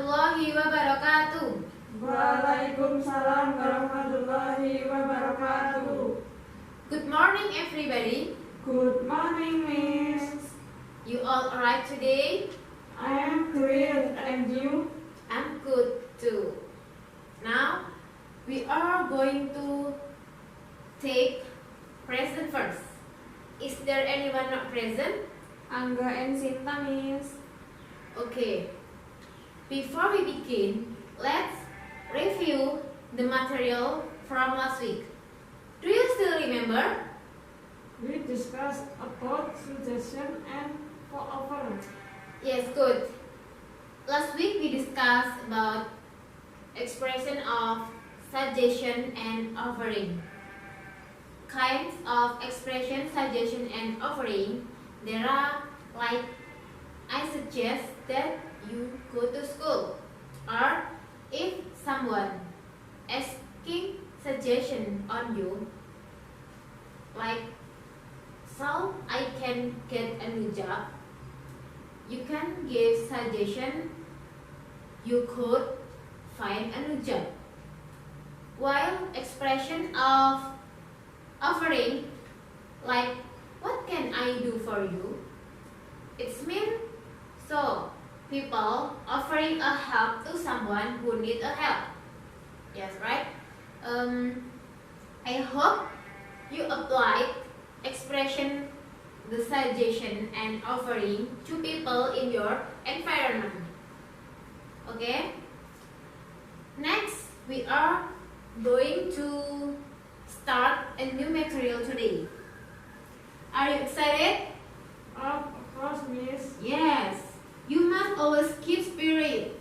warahmatullahi wabarakatuh. Waalaikumsalam warahmatullahi wabarakatuh. Good morning, everybody. Good morning, Miss. You all alright today? I am great, and you? I'm good too. Now, we are going to take present first. Is there anyone not present? Angga and Sinta, Miss. Okay. Before we begin, let's review the material from last week. Do you still remember? We discussed about suggestion and offer. Yes, good. Last week we discussed about expression of suggestion and offering. Kinds of expression, suggestion and offering, there are like I suggest that you go to school, or if someone asking suggestion on you, like so I can get a new job, you can give suggestion you could find a new job. While expression of offering, like what can I do for you, it's mean so people offering a help to someone who need a help. Yes, right? I hope you applied expression, the suggestion and offering to people in your environment. Okay? Next, we are going to start a new material today. Are you excited? Of course, Miss. Yes. You must always keep spirit.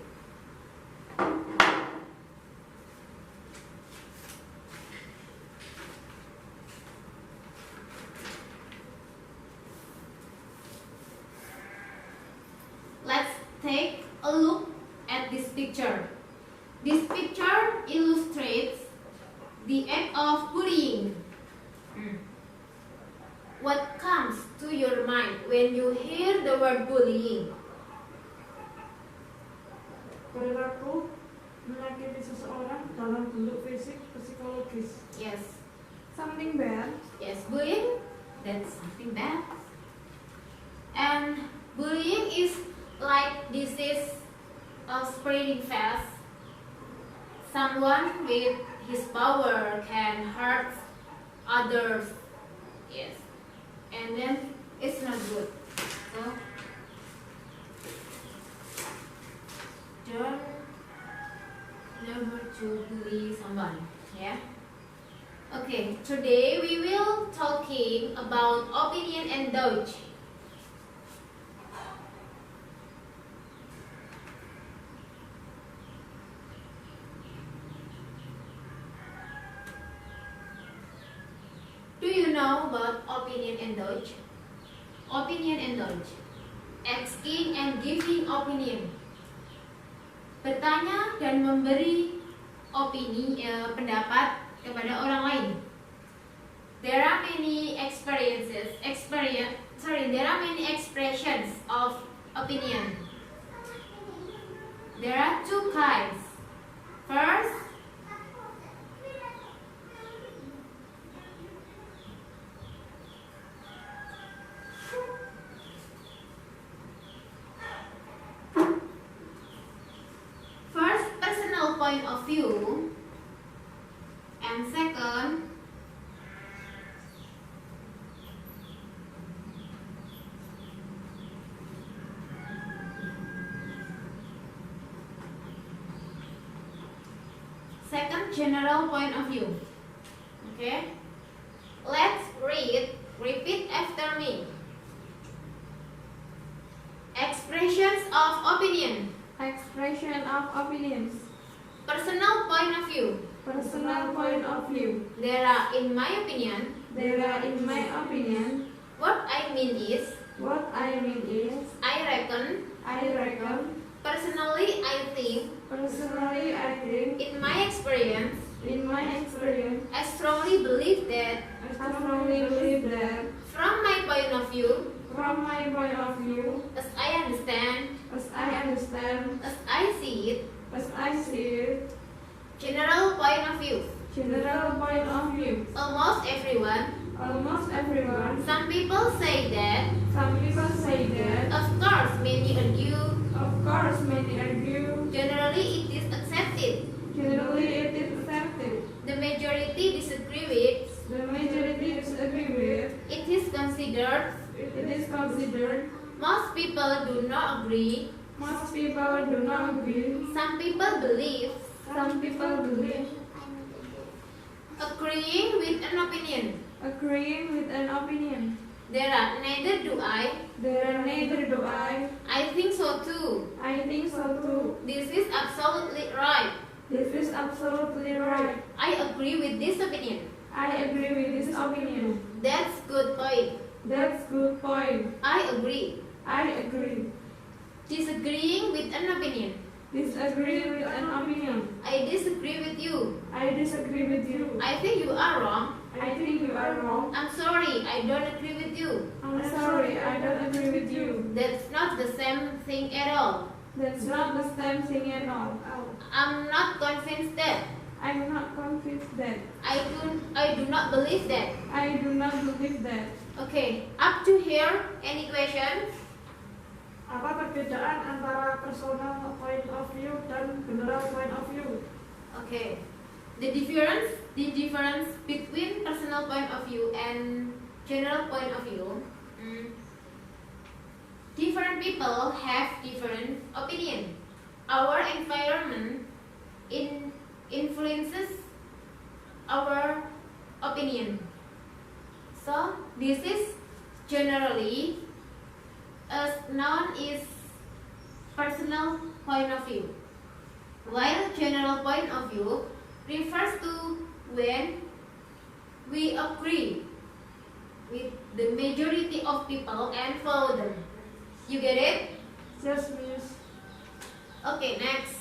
Let's take a look at this picture. This picture illustrates the act of bullying. What comes to your mind when you hear the word bullying? Perilaku menyakiti seseorang dalam bentuk fisik psikologis. Yes. Something bad. Yes, bullying, that's something bad. And bullying is like disease spreading fast. Someone with his power can hurt others. Yes. And then it's not good. So don't never to bully someone. Yeah. Okay. Today we will talking about opinion and doubt. Do you know about opinion and doubt? Opinion and doubt. Asking and giving opinion. Bertanya dan memberi opini, pendapat kepada orang lain. There are many there are many expressions of opinion. There are two kinds. First, personal point of view, and second, general point of view. Okay, let's repeat after me. Expressions of opinion. Expression of opinions. Personal point of view. Personal point of view. There are, in my opinion, what I mean is, I reckon, personally I think, in my experience, I strongly believe that, from my point of view, as I understand, I understand. As I see it, As I see it. general point of view. General point of view. Almost everyone. Almost everyone. Some people say that. Some people say that. Of course, many argue. Of course, many argue. Generally, it is accepted. Generally, it is accepted. The majority disagree with. The majority disagree with. It is considered. It is considered. Most people do not agree. Most people do not agree. Some people believe. Some people believe. Agreeing with an opinion. Agreeing with an opinion. There are neither do I. There neither do I. I think so too. I think so too. This is absolutely right. This is absolutely right. I agree with this opinion. I agree with this opinion. That's good point. That's good point. I agree. I agree. Disagreeing with an opinion. Disagree with an opinion. I disagree with you. I disagree with you. I think you are wrong. I think you are wrong. I'm sorry, I don't agree with you. I'm sorry, I don't agree with you. That's not the same thing at all. That's not the same thing at all. I'm not convinced that. I'm not convinced that. I do not believe that. I do not believe that. Okay, up to here, any questions? Apa perbedaan antara personal point of view dan general point of view? Okay. The difference between personal point of view and general point of view. Different people have different opinion. Our environment influences our opinion. So this is generally known as personal point of view, while general point of view refers to when we agree with the majority of people and follow them. You get it? Yes, miss. Okay, next.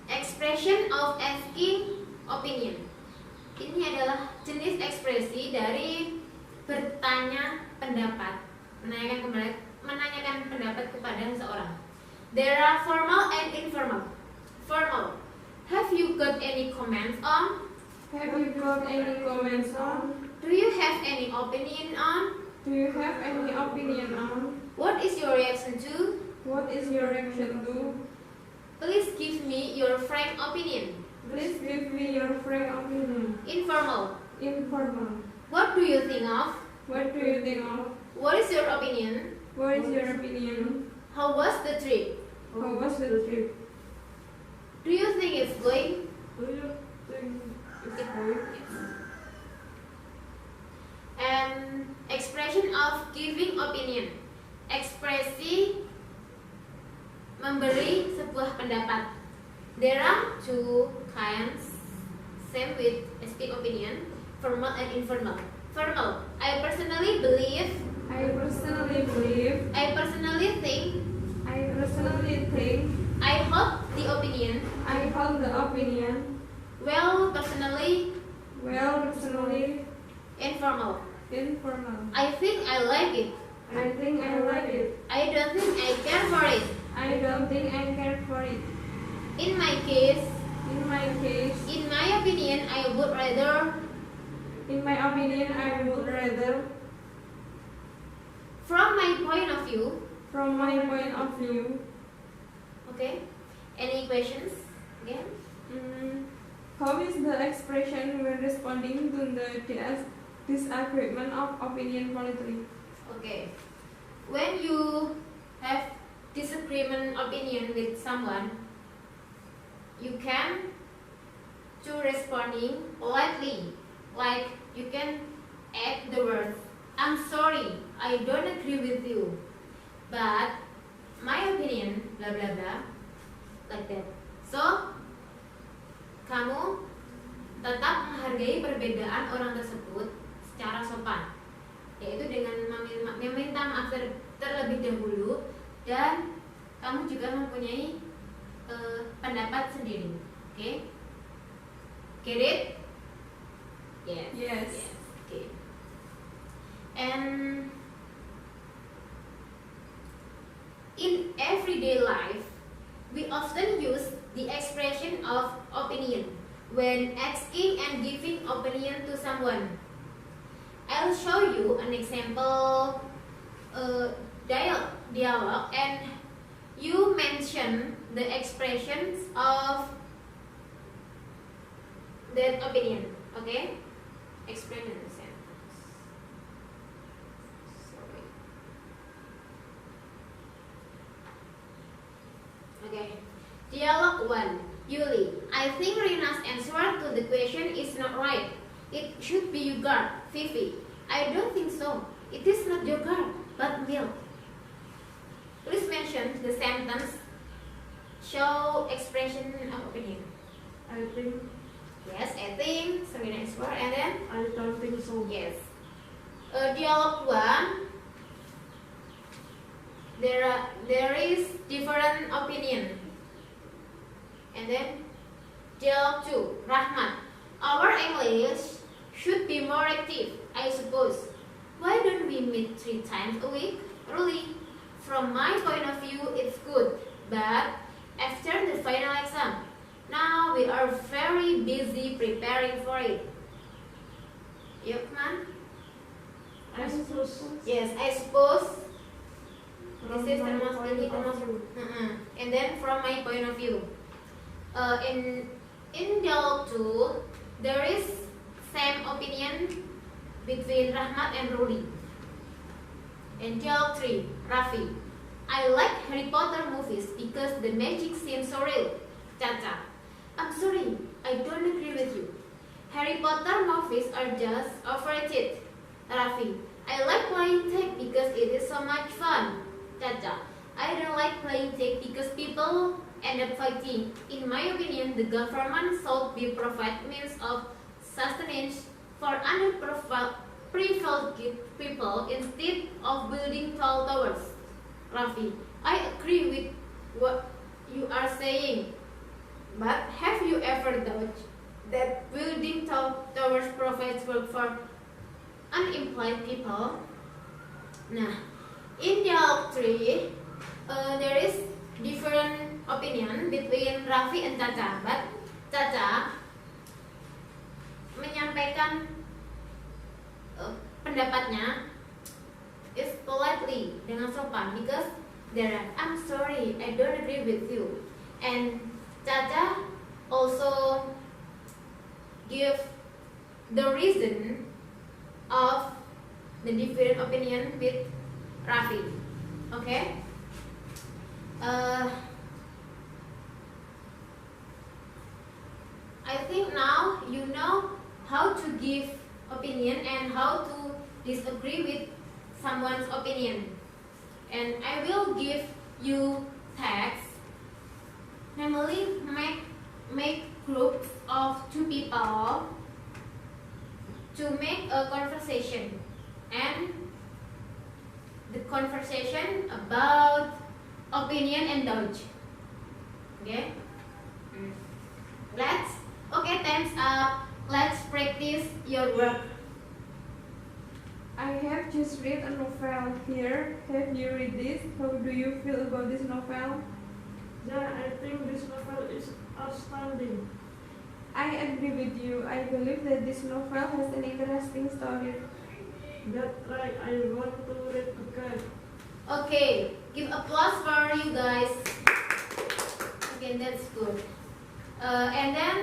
Expression of asking opinion. Ini adalah jenis ekspresi dari bertanya pendapat, menanyakan pendapat kepada seseorang. There are formal and informal. Formal. Have you got any comments on? Have you got any comments on? Do you have any opinion on? Do you have any opinion on? What is your reaction to? What is your reaction to? Please give me your frank opinion. Please give me your frank opinion. Informal. Informal. What do you think of? What do you think of? What is your opinion? What is your opinion? How was the trip? How was the trip? Do you think it's going? Do you think it's good? And expression of giving opinion. Ekspresi memberi sebuah pendapat. There are two kinds, same with speak opinion, formal and informal. Formal. I personally believe. I personally believe. I personally think. I personally think. I hold the opinion. I hold the opinion. Well, personally. Well, personally. Informal. Informal. I think I like it. I think I like it. I don't think I care for it. I don't think I care for it. In my case, In my case, in my opinion, I would rather. in my opinion, I would rather, From my point of view. from my point of view. Okay. Any questions? Again? How is the expression when responding to the disagreement of opinion politically? Okay. When you have disagreement opinion with someone, you can to responding politely. Like you can add the words, I'm sorry, I don't agree with you, but my opinion, blah blah blah, like that. So, kamu tetap menghargai perbedaan orang tersebut secara sopan, yaitu dengan meminta maaf terlebih dahulu, dan kamu juga mempunyai pendapat sendiri. Okay? Get it? Yes. Yes. Okay. And in everyday life, we often use the expression of opinion when asking and giving opinion to someone. I'll show you an example dialogue, and you mention the expressions of that opinion. Okay? Explain in a sentence. Sorry. Okay. Dialogue 1. Yuli, I think Rina's answer to the question is not right. It should be yogurt. Fifi, I don't think so. It is not yogurt, but milk. Please mention the sentence. Show expression of opinion. I think. Yes, I think. Serena answer, and then. I don't think so. Yes. Dialogue 1. There is different opinion. And then dialogue 2. Rahmat, our English should be more active, I suppose. Why don't we meet 3 times a week? Really, from my point of view, it's good. But after the final exam, now we are very busy preparing for it. Yukman? I suppose. Yes, I suppose. From This is my termasuk point ini of termasuk. view. And then from my point of view, in dialogue 2, there is same opinion between Rahmat and Ruli. In dialogue 3, Raffi, I like Harry Potter movies because the magic seems so real. Caca, I'm sorry, I don't agree with you. Harry Potter movies are just overrated. Raffi, I like playing tag because it is so much fun. Caca, I don't like playing tag because people end up fighting. In my opinion, the government should be provide means of sustenance for underprivileged people instead of building tall towers. Raffi, I agree with what you are saying, but have you ever thought that building tall towers provides work for unemployed people? Nah, in dialogue 3, there is different opinion between Raffi and Caca, but Caca menyampaikan pendapatnya is politely, dengan sopan, because there I'm sorry, I don't agree with you. And Caca also give the reason of the different opinion with Raffi. Okay? I think now you know how to give opinion and how to disagree with someone's opinion. And I will give you text. Namely, make groups of 2 people to make a conversation, and the conversation about opinion and dodge. Okay? Okay, time's up. Let's practice your work. I have just read a novel here. Have you read this? How do you feel about this novel? Yeah, I think this novel is outstanding. I agree with you. I believe that this novel has an interesting story. That's right, I want to read again. Okay, give applause for you guys. Okay, that's good. And then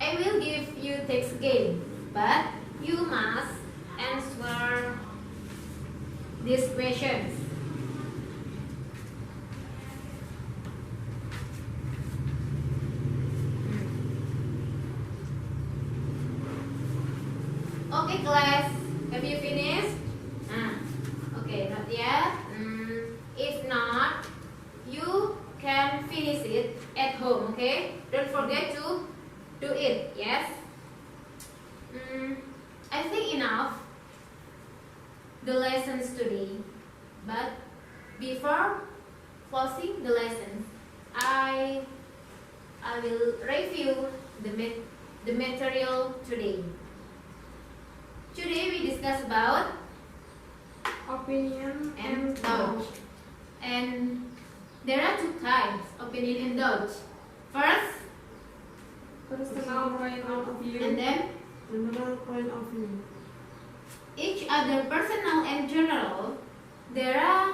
I will give you text again, but you must answer these questions. Okay, class, have you finished? Okay, not yet. If not, you can finish it at home. Okay, don't forget to do it. Yes. I think enough the lessons today, but before closing the lesson, I will review the material today. Today we discuss about opinion and doubt. And there are two types, opinion and doubt. First, personal point of view. and then General point of view. each other personal and general. There are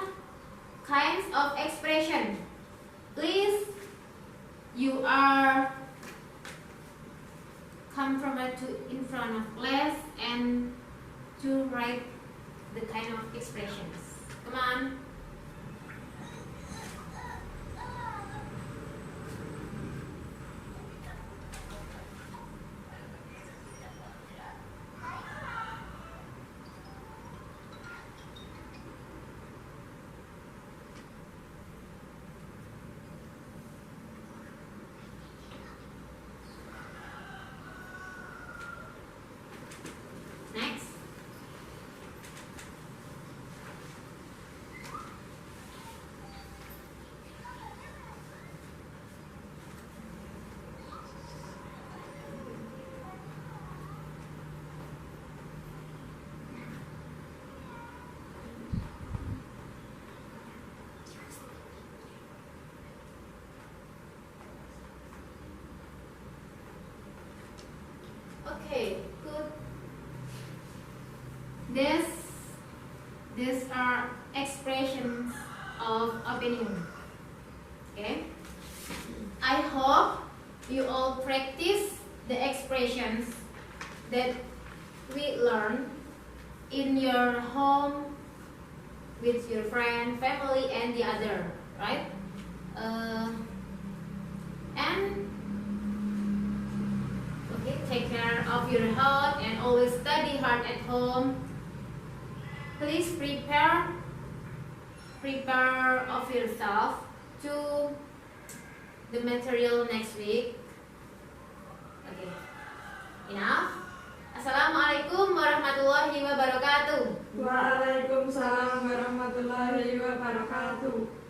kinds of expression. Please, you are come from in front of class and to write the kind of expressions. Come on. Next. Okay, good. These are expressions of opinion. Okay. I hope you all practice the expressions that we learn in your home with your friend, family, and the other, right? And okay, take care of your health and always study hard at home. Please prepare of yourself to the material next week. Okay, enough. Assalamualaikum warahmatullahi wabarakatuh. Waalaikumsalam warahmatullahi wabarakatuh.